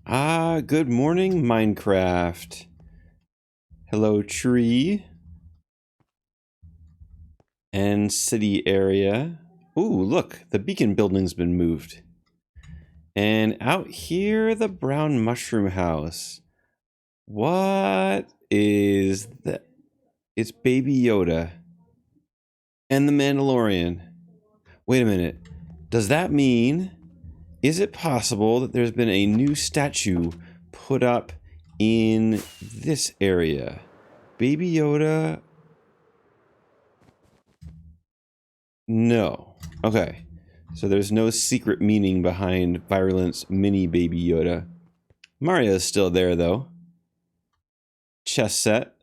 Good morning, Minecraft. Hello, tree. And city area. Ooh, look, the beacon building's been moved. And out here, the brown mushroom house. What is that? It's Baby Yoda. And the Mandalorian. Wait a minute. Does that mean... Is it possible that there's been a new statue put up in this area? Baby Yoda? No. Okay. So there's no secret meaning behind Virulent's mini Baby Yoda. Mario's still there, though. Chess set.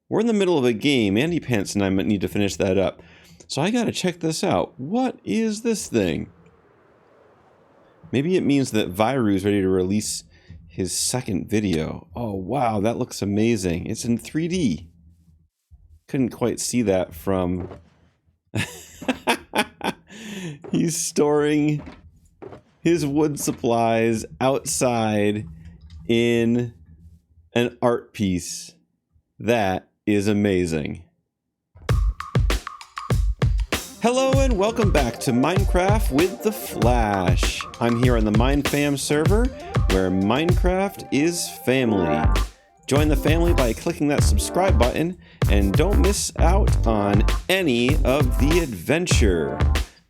We're in the middle of a game. Andy Pants and I might need to finish that up. So I gotta check this out. What is this thing? Maybe it means that Viru's ready to release his second video. Oh, wow, that looks amazing. It's in 3D. Couldn't quite see that from... He's storing his wood supplies outside in an art piece. That is amazing. Hello and welcome back to Minecraft with TheFlash. I'm here on the MineFam server, where Minecraft is family. Join the family by clicking that subscribe button, and don't miss out on any of the adventure.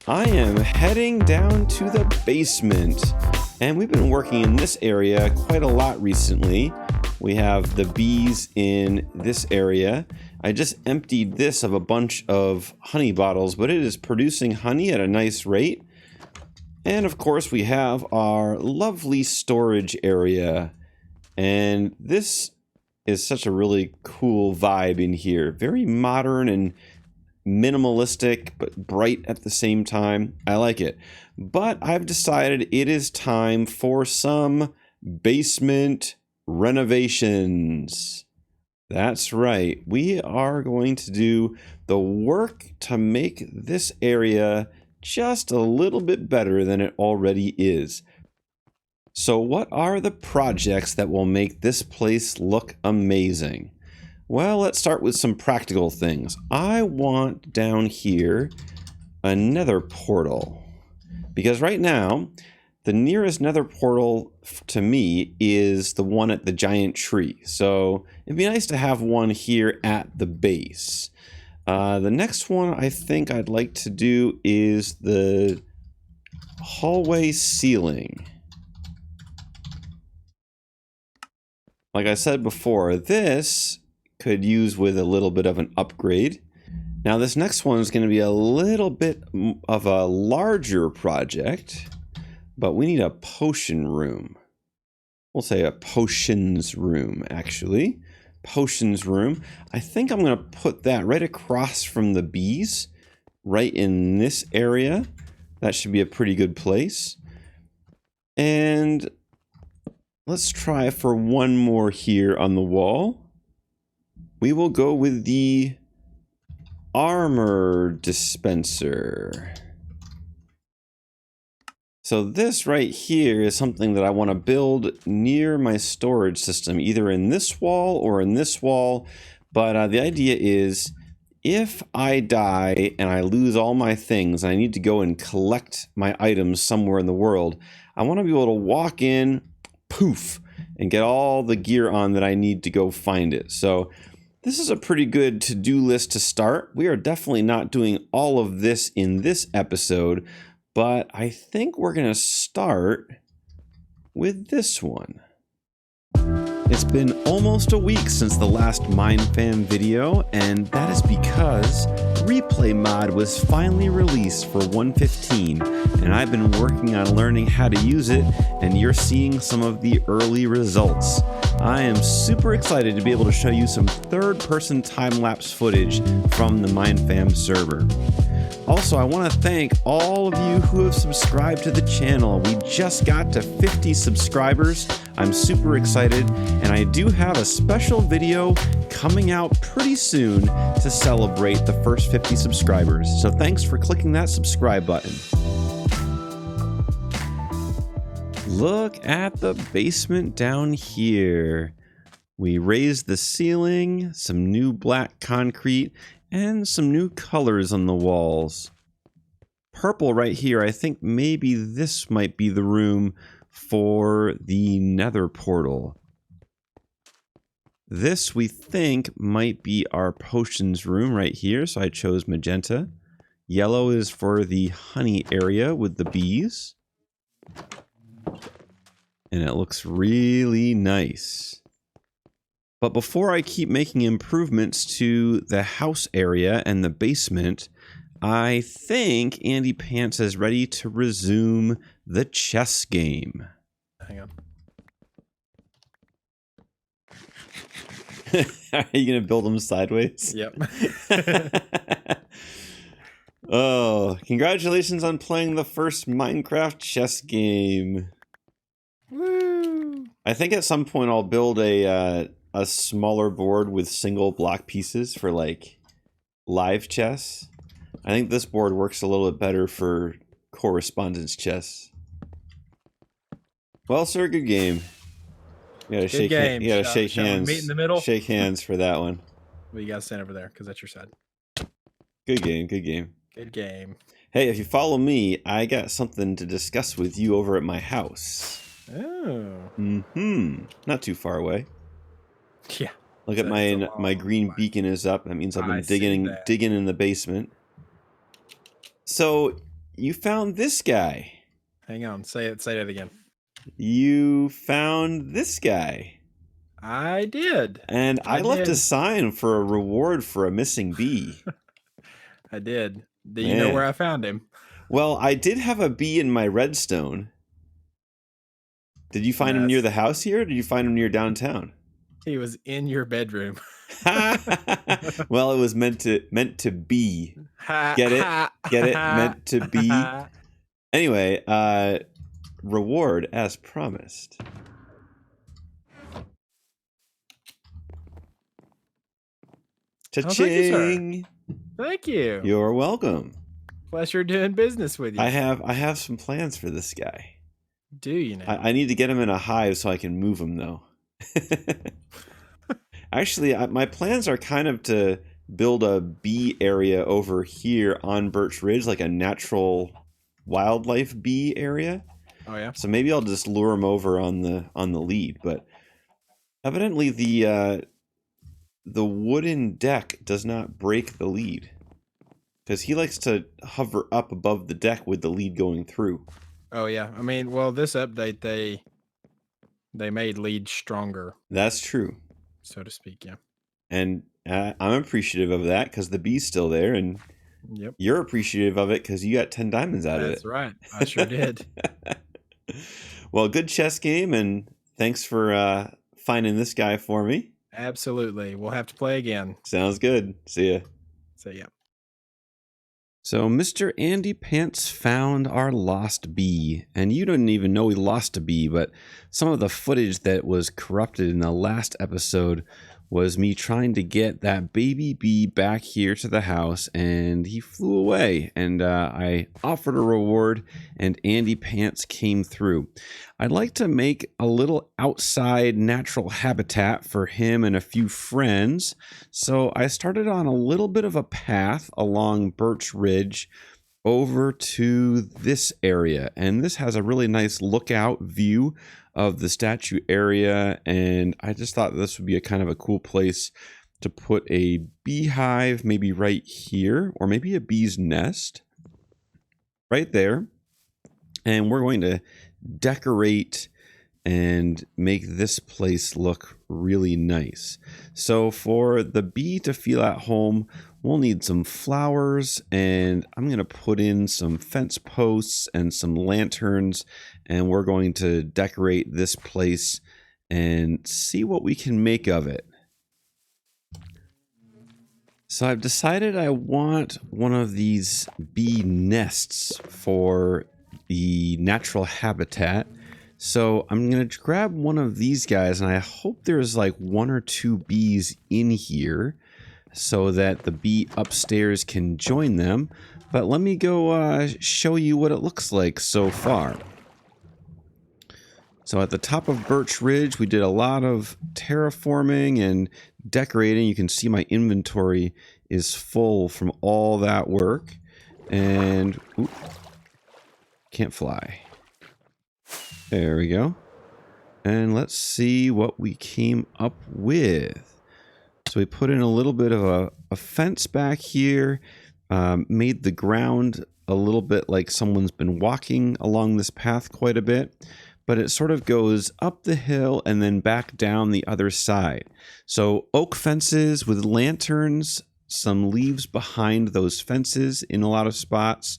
I am heading down to the basement, and we've been working in this area quite a lot recently. We have the bees in this area. I just emptied this of a bunch of honey bottles, but it is producing honey at a nice rate. And of course we have our lovely storage area. And this is such a really cool vibe in here. Very modern and minimalistic, but bright at the same time. I like it. But I've decided it is time for some basement renovations. That's right. We are going to do the work to make this area just a little bit better than it already is. So what are the projects that will make this place look amazing? Well, let's start with some practical things. I want down here a nether portal, because right now the nearest nether portal to me is the one at the giant tree. So it'd be nice to have one here at the base. The next one I think I'd like to do is the hallway ceiling. Like I said before, this could use with a little bit of an upgrade. Now this next one is going to be a little bit of a larger project, but we need a potion room. We'll say a potions room, actually. Potions room. I think I'm going to put that right across from the bees, right in this area. That should be a pretty good place. And let's try for one more here on the wall. We will go with the armor dispenser. So this right here is something that I want to build near my storage system, either in this wall or in this wall. But the idea is, if I die and I lose all my things and I need to go and collect my items somewhere in the world, I want to be able to walk in, poof, and get all the gear on that I need to go find it. So this is a pretty good to-do list to start. We are definitely not doing all of this in this episode, but I think we're going to start with this one. It's been almost a week since the last MineFam video, and that is because Replay Mod was finally released for 1.15, and I've been working on learning how to use it, and you're seeing some of the early results. I am super excited to be able to show you some third-person time-lapse footage from the MineFam server. Also, I want to thank all of you who have subscribed to the channel. We just got to 50 subscribers. I'm super excited, and I do have a special video coming out pretty soon to celebrate the first 50 subscribers. So thanks for clicking that subscribe button. Look at the basement down here. We raised the ceiling, some new black concrete, and some new colors on the walls. Purple right here, I think maybe this might be the room for the nether portal. This, we think, might be our potions room right here, so I chose magenta. Yellow is for the honey area with the bees. And it looks really nice. But before I keep making improvements to the house area and the basement, I think Andy Pants is ready to resume the chess game. Hang on. Are you going to build them sideways? Yep. Oh, congratulations on playing the first Minecraft chess game. Woo! I think at some point I'll build a smaller board with single block pieces for like live chess. I think this board works a little bit better for correspondence chess. Well, sir, good game. You gotta shake hands. Meet in the middle. Shake hands for that one. Well, you gotta stand over there because that's your side. Good game. Good game. Good game. Hey, if you follow me, I got something to discuss with you over at my house. Oh. Not too far away. Yeah. Look at my green beacon is up. That means I've been digging in the basement. So you found this guy. Hang on. Say that again. You found this guy. I did. And I left a sign for a reward for a missing bee. I did. Do you know where I found him? Well, I did have a bee in my redstone. Did you find him near the house here, or did you find him near downtown? He was in your bedroom. Well, it was meant to be. Get it? Get it? Meant to be. Anyway, reward as promised. Cha-ching! Thank you. You're welcome. Pleasure doing business with you. I have some plans for this guy. Do you know? I need to get him in a hive so I can move him, though. Actually, my plans are kind of to build a bee area over here on Birch Ridge, like a natural wildlife bee area. Oh yeah. So maybe I'll just lure him over on the lead. But evidently the wooden deck does not break the lead, because he likes to hover up above the deck with the lead going through. Oh yeah. I mean, well, this update they made leads stronger. That's true, so to speak. Yeah. And I'm appreciative of that because the bee's still there, and you're appreciative of it because you got 10 diamonds out of it. That's right. I sure did. Well, good chess game, and thanks for finding this guy for me. Absolutely. We'll have to play again. Sounds good. See ya. See ya. So Mr. Andy Pants found our lost bee, and you didn't even know he lost a bee, but some of the footage that was corrupted in the last episode was me trying to get that baby bee back here to the house, and he flew away, and I offered a reward, and Andy Pants came through. I'd like to make a little outside natural habitat for him and a few friends, so I started on a little bit of a path along Birch Ridge over to this area, and this has a really nice lookout view of the statue area, and I just thought this would be a kind of a cool place to put a beehive, maybe right here, or maybe a bee's nest right there. And we're going to decorate and make this place look really nice. So for the bee to feel at home, we'll need some flowers, and I'm going to put in some fence posts and some lanterns, and we're going to decorate this place and see what we can make of it. So I've decided I want one of these bee nests for the natural habitat. So I'm going to grab one of these guys, and I hope there's like 1 or 2 bees in here so that the bee upstairs can join them. But let me go show you what it looks like so far. So at the top of Birch Ridge, we did a lot of terraforming and decorating. You can see my inventory is full from all that work. And oop, can't fly. There we go. And let's see what we came up with. So we put in a little bit of a fence back here, made the ground a little bit like someone's been walking along this path quite a bit, but it sort of goes up the hill and then back down the other side. So oak fences with lanterns, some leaves behind those fences in a lot of spots,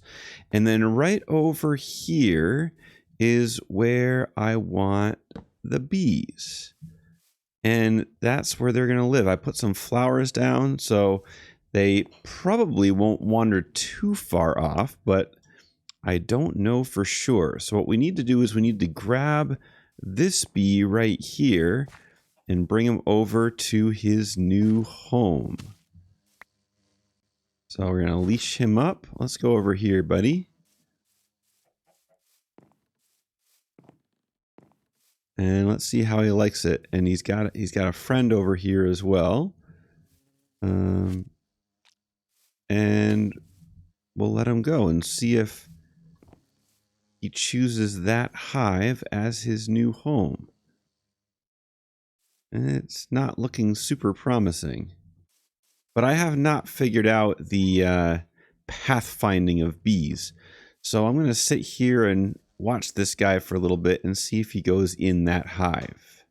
and then right over here is where I want the bees. And that's where they're going to live. I put some flowers down so they probably won't wander too far off, but I don't know for sure. So what we need to do is we need to grab this bee right here and bring him over to his new home. So we're going to leash him up. Let's go over here, buddy. And let's see how he likes it. And he's got a friend over here as well. And we'll let him go and see if he chooses that hive as his new home. And it's not looking super promising. But I have not figured out the pathfinding of bees. So I'm going to sit here and watch this guy for a little bit and see if he goes in that hive.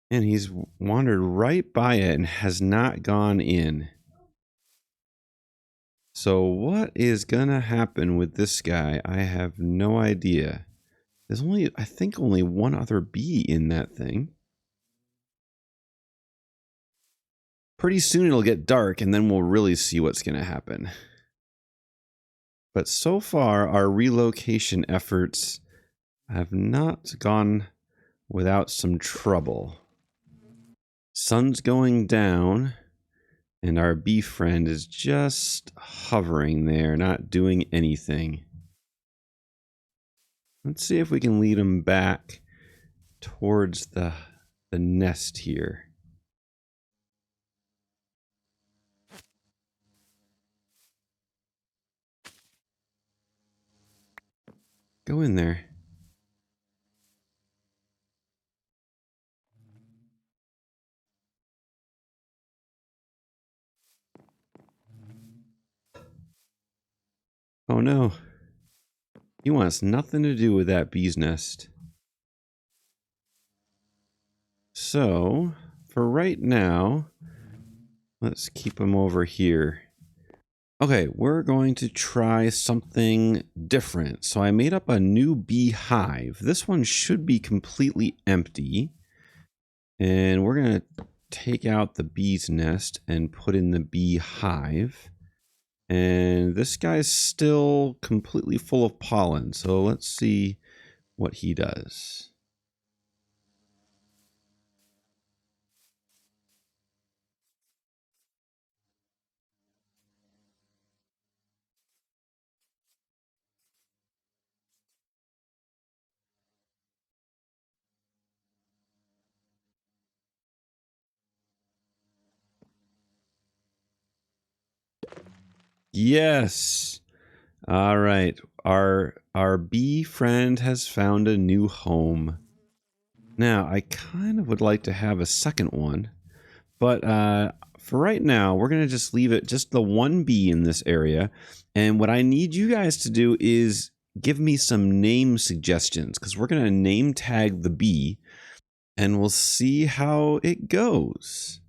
And he's wandered right by it and has not gone in. So what is gonna happen with this guy? I have no idea. There's only, I think, only one other bee in that thing. Pretty soon it'll get dark and then we'll really see what's gonna happen. But so far, our relocation efforts have not gone without some trouble. Sun's going down, and our bee friend is just hovering there, not doing anything. Let's see if we can lead him back towards the nest here. Go in there. Oh no. He wants nothing to do with that bee's nest. So, for right now, let's keep him over here. Okay, we're going to try something different. So I made up a new bee hive. This one should be completely empty. And we're going to take out the bee's nest and put in the bee hive. And this guy's still completely full of pollen. So let's see what he does. Yes. All right. Our bee friend has found a new home. Now, I kind of would like to have a second one, but for right now, we're going to just leave it just the one bee in this area. And what I need you guys to do is give me some name suggestions, because we're going to name tag the bee and we'll see how it goes.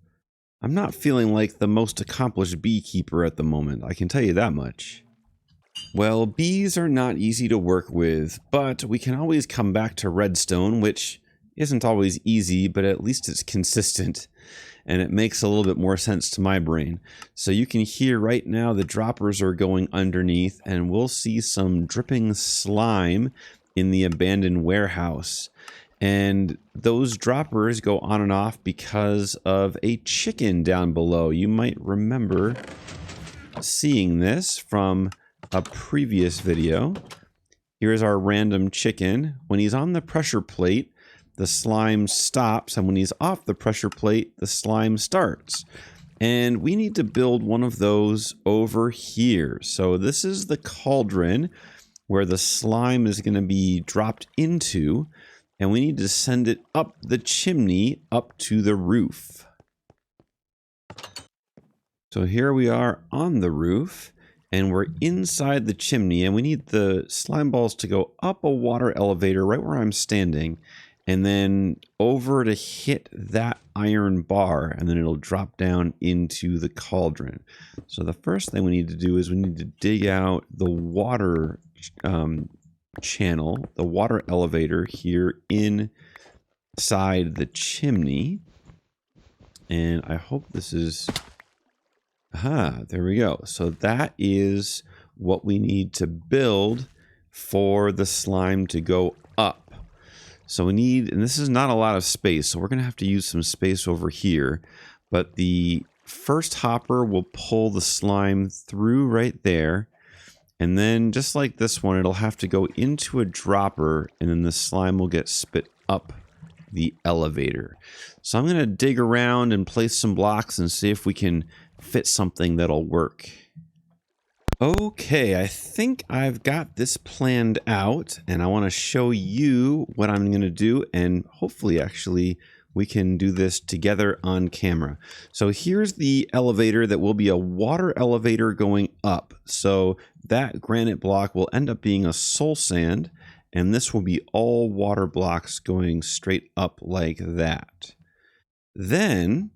I'm not feeling like the most accomplished beekeeper at the moment, I can tell you that much. Well, bees are not easy to work with, but we can always come back to redstone, which isn't always easy, but at least it's consistent, and it makes a little bit more sense to my brain. So you can hear right now the droppers are going underneath, and we'll see some dripping slime in the abandoned warehouse. And those droppers go on and off because of a chicken down below. You might remember seeing this from a previous video. Here's our random chicken. When he's on the pressure plate, the slime stops, and when he's off the pressure plate, the slime starts. And we need to build one of those over here. So this is the cauldron where the slime is going to be dropped into, and we need to send it up the chimney up to the roof. So here we are on the roof, and we're inside the chimney, and we need the slime balls to go up a water elevator right where I'm standing, and then over to hit that iron bar, and then it'll drop down into the cauldron. So the first thing we need to do is we need to dig out the water channel, the water elevator here inside the chimney. And I hope this is... Aha, there we go. So that is what we need to build for the slime to go up. So we need, and this is not a lot of space, so we're going to have to use some space over here. But the first hopper will pull the slime through right there. And then just like this one, it'll have to go into a dropper, and then the slime will get spit up the elevator. So I'm going to dig around and place some blocks and see if we can fit something that'll work. Okay, I think I've got this planned out, and I want to show you what I'm going to do, and hopefully actually we can do this together on camera. So here's the elevator that will be a water elevator going up. So that granite block will end up being a soul sand, and this will be all water blocks going straight up like that. Then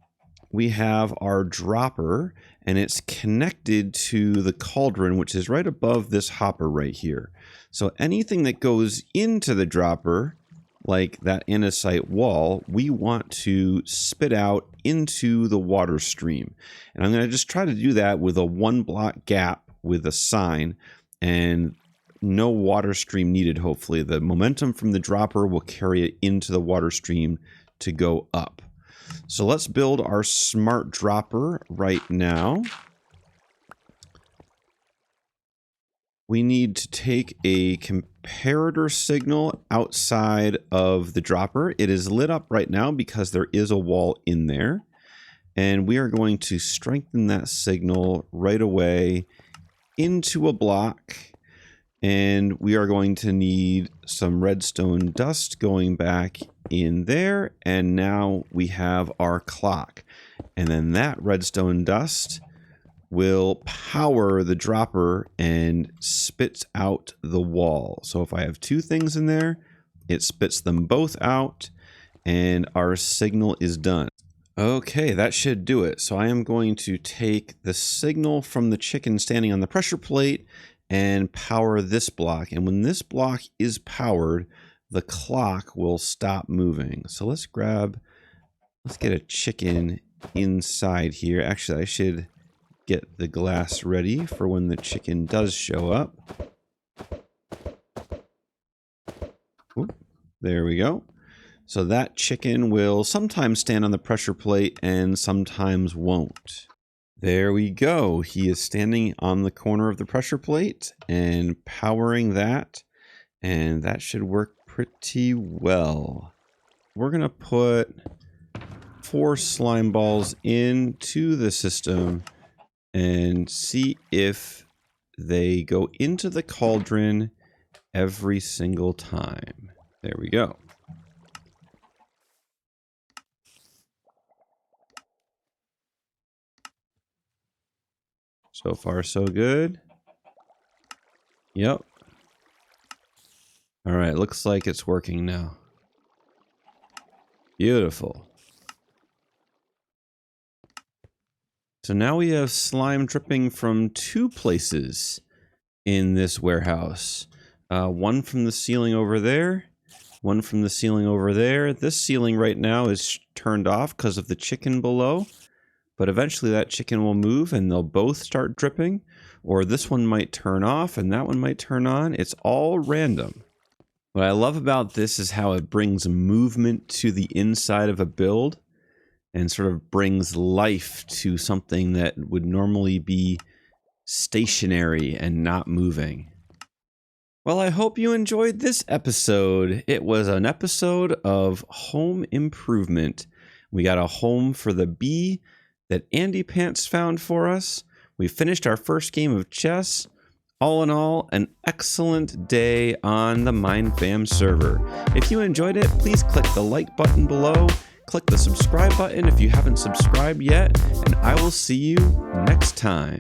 we have our dropper, and it's connected to the cauldron, which is right above this hopper right here. So anything that goes into the dropper, like that andesite wall, we want to spit out into the water stream. And I'm going to just try to do that with a 1 block gap with a sign, and no water stream needed, hopefully. The momentum from the dropper will carry it into the water stream to go up. So let's build our smart dropper right now. We need to take a comparator signal outside of the dropper. It is lit up right now because there is a wall in there. And we are going to strengthen that signal right away into a block. And we are going to need some redstone dust going back in there. And now we have our clock. And then that redstone dust will power the dropper and spits out the wall. So if I have 2 things in there, it spits them both out, and our signal is done. Okay, that should do it. So I am going to take the signal from the chicken standing on the pressure plate and power this block. And when this block is powered, the clock will stop moving. So let's get a chicken inside here. Actually, I should get the glass ready for when the chicken does show up. Oop, there we go. So that chicken will sometimes stand on the pressure plate and sometimes won't. There we go. He is standing on the corner of the pressure plate and powering that, and that should work pretty well. We're going to put 4 slime balls into the system and see if they go into the cauldron every single time. There we go. So far, so good. Yep. All right, looks like it's working now. Beautiful. So now we have slime dripping from 2 places in this warehouse. One from the ceiling over there, one from the ceiling over there. This ceiling right now is turned off because of the chicken below. But eventually that chicken will move and they'll both start dripping. Or this one might turn off and that one might turn on. It's all random. What I love about this is how it brings movement to the inside of a build and sort of brings life to something that would normally be stationary and not moving. Well, I hope you enjoyed this episode. It was an episode of home improvement. We got a home for the bee that Andy Pants found for us. We finished our first game of chess. All in all, an excellent day on the MineFam server. If you enjoyed it, please click the like button below. Click the subscribe button if you haven't subscribed yet, and I will see you next time.